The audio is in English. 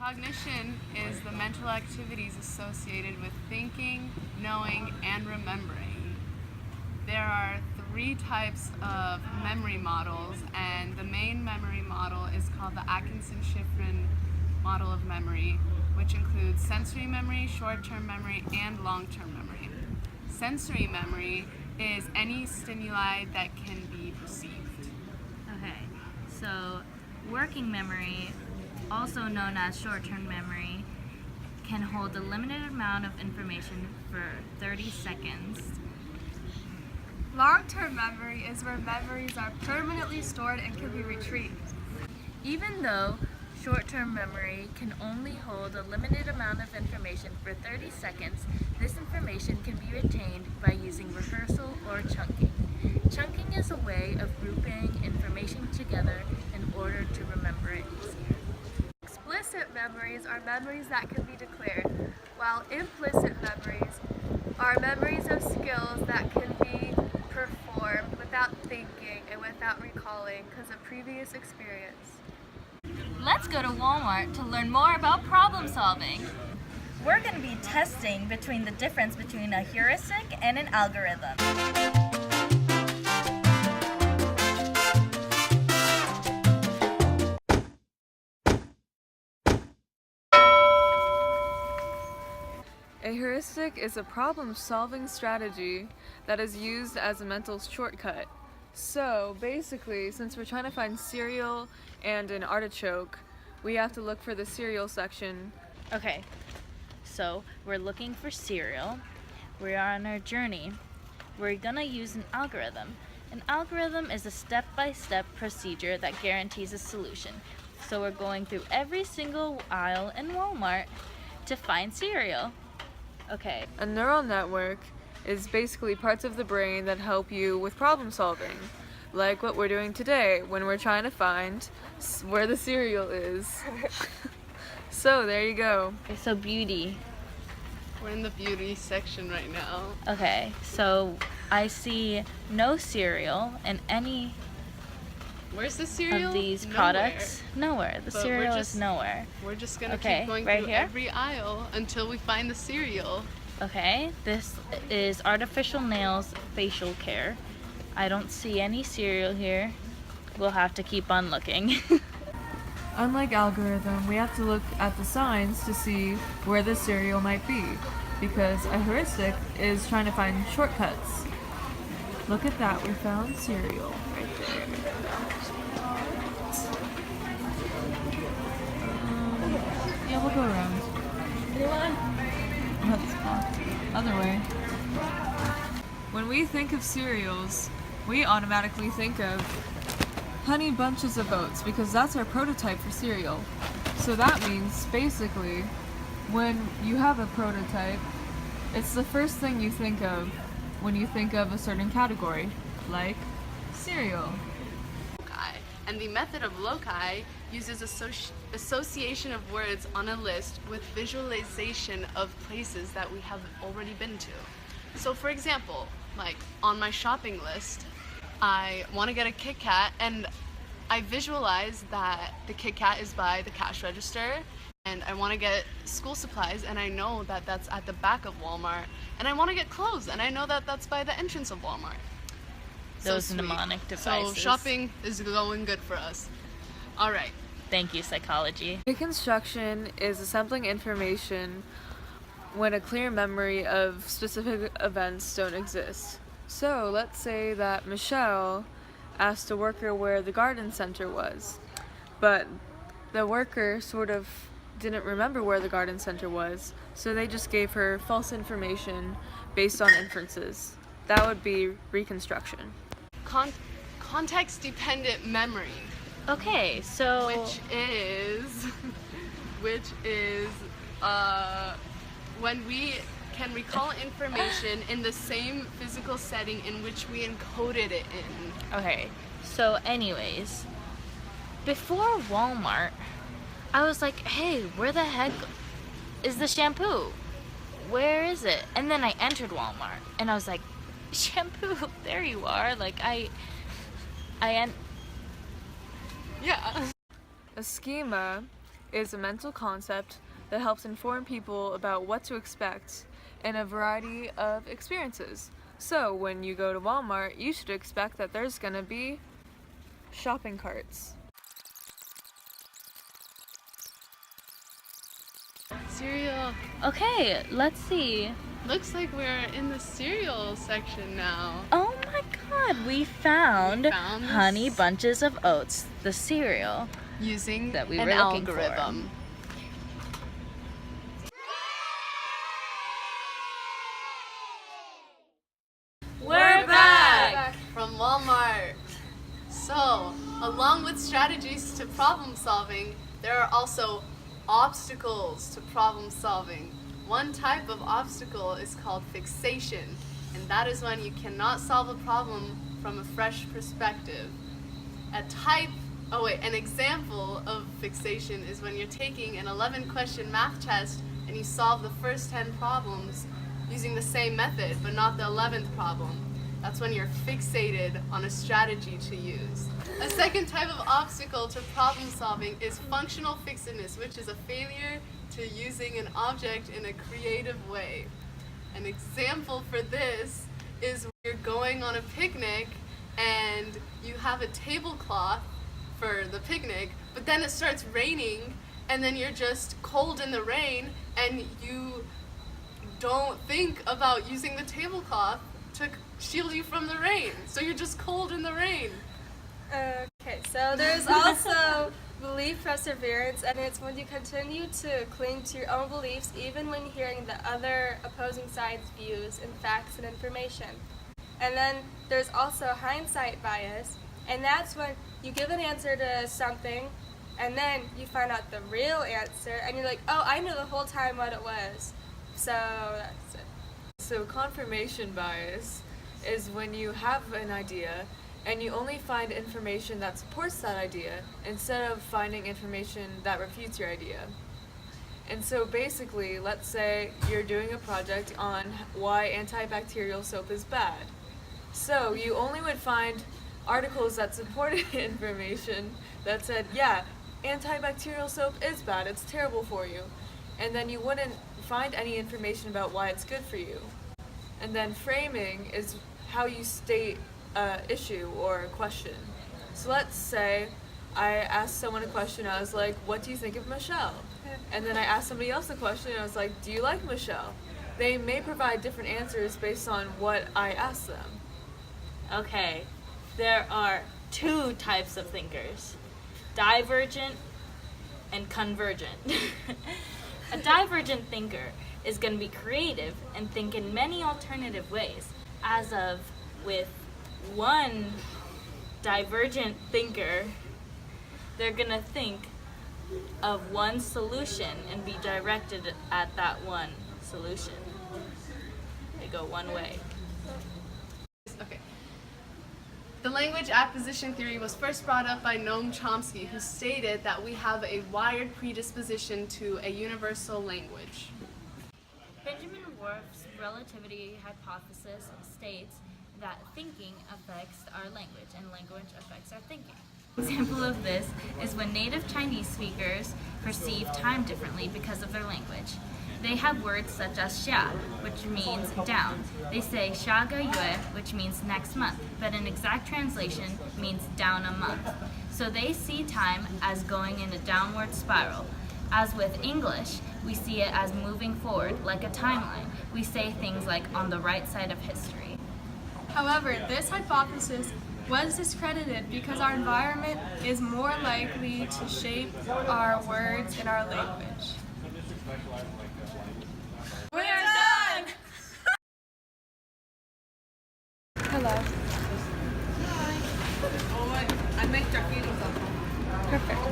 Cognition is the mental activities associated with thinking, knowing, and remembering. There are three types of memory models, and the main memory model is called the Atkinson-Shiffrin model of memory, which includes sensory memory, short-term memory, and long-term memory. Sensory memory is any stimuli that can be perceived. Okay, so working memory, also known as short-term memory, can hold a limited amount of information for 30 seconds. Long-term memory is where memories are permanently stored and can be retrieved. Even though short-term memory can only hold a limited amount of information for 30 seconds, this information can be retained by using rehearsal or chunking. Chunking is a way of grouping information together in order to remember it easier. Explicit memories are memories that can be declared, while implicit memories are memories of skills that can be performed without thinking and without recalling because of previous experience. Let's go to Walmart to learn more about problem solving. We're going to be testing between the difference between a heuristic and an algorithm. A heuristic is a problem-solving strategy that is used as a mental shortcut. So basically, since we're trying to find cereal and an artichoke, we have to look for the cereal section. Okay, so we're looking for cereal. We are on our journey. We're gonna use an algorithm. An algorithm is a step-by-step procedure that guarantees a solution. So we're going through every single aisle in Walmart to find cereal. Okay. A neural network is basically parts of the brain that help you with problem solving, like what we're doing today when we're trying to find where the cereal is. So there you go. Okay, so beauty. We're in the beauty section right now. Okay, so I see no cereal in any Where's the cereal? of these Nowhere. products. Nowhere. The But cereal is nowhere. We're just gonna Okay, keep going right through here? every aisle until we find the cereal. Okay, this is artificial nails facial care. I don't see any cereal here. We'll have to keep on looking. Unlike algorithm, we have to look at the signs to see where the cereal might be, because a heuristic is trying to find shortcuts. Look at that, we found cereal right there. Yeah, we'll go around. Other way. When we think of cereals, we automatically think of Honey Bunches of Oats because that's our prototype for cereal. So that means basically when you have a prototype, it's the first thing you think of when you think of a certain category, like cereal. Loci. And the method of loci uses association of words on a list with visualization of places that we have already been to. So for example, like on my shopping list, I want to get a Kit Kat and I visualize that the Kit Kat is by the cash register, and I want to get school supplies and I know that that's at the back of Walmart, and I want to get clothes and I know that that's by the entrance of Walmart. Those sweet. mnemonic devices. So shopping is going good for us. All right. Thank you, psychology. Reconstruction is assembling information when a clear memory of specific events don't exist. So let's say that Michelle asked a worker where the garden center was, but the worker sort of didn't remember where the garden center was, so they just gave her false information based on inferences. That would be reconstruction. Context-dependent memory, Okay, so which is when we can recall information in the same physical setting in which we encoded it in. okay, so anyways, before Walmart, I was like, hey, where the heck is the shampoo? Where is it? And then I entered Walmart and I was like, shampoo, there you are. Like Yeah. A schema is a mental concept that helps inform people about what to expect in a variety of experiences. So when you go to Walmart, you should expect that there's gonna be shopping carts. Cereal. Okay, let's see. Looks like we're in the cereal section now. Oh my god, we found found this- Honey Bunches of Oats, the cereal. Using That we an were looking for. algorithm. We're back! From Walmart. So, along with strategies to problem solving, there are also obstacles to problem solving. One type of obstacle is called fixation, and that is when you cannot solve a problem from a fresh perspective. An example of fixation is when you're taking an 11-question math test and you solve the first 10 problems using the same method, but not the 11th problem. That's when you're fixated on a strategy to use. A second type of obstacle to problem solving is functional fixedness, which is a failure to using an object in a creative way. An example for this is when you're going on a picnic and you have a tablecloth for the picnic, but then it starts raining and then you're just cold in the rain and you don't think about using the tablecloth to shield you from the rain. So you're just cold in the rain. Okay, so there's also belief perseverance, and it's when you continue to cling to your own beliefs even when hearing the other opposing side's views and facts and information. And then there's also hindsight bias, and that's when you give an answer to something and then you find out the real answer and you're like, oh, I knew the whole time what it was. So that's it. So confirmation bias is when you have an idea and you only find information that supports that idea instead of finding information that refutes your idea. And so basically, let's say you're doing a project on why antibacterial soap is bad. So you only would find articles that supported information that said, yeah, antibacterial soap is bad, it's terrible for you. And then you wouldn't find any information about why it's good for you. And then framing is how you state an issue or a question. So let's say I asked someone a question, I was like, what do you think of Michelle? And then I asked somebody else a question, and I was like, do you like Michelle? They may provide different answers based on what I asked them. Okay, there are two types of thinkers, divergent and convergent. A divergent thinker is going to be creative and think in many alternative ways, as of with one divergent thinker, they're going to think of one solution and be directed at that one solution. They go one way. Okay. The language acquisition theory was first brought up by Noam Chomsky, who stated that we have a wired predisposition to a universal language. Benjamin Worf's relativity hypothesis states that thinking affects our language and language affects our thinking. An example of this is when native Chinese speakers perceive time differently because of their language. They have words such as xia, which means down. They say xia ge yue, which means next month, but an exact translation means down a month. So they see time as going in a downward spiral. As with English, we see it as moving forward, like a timeline. We say things like on the right side of history. However, this hypothesis was discredited because our environment is more likely to shape our words and our language. We're done! Hello. I make Jackie Perfect.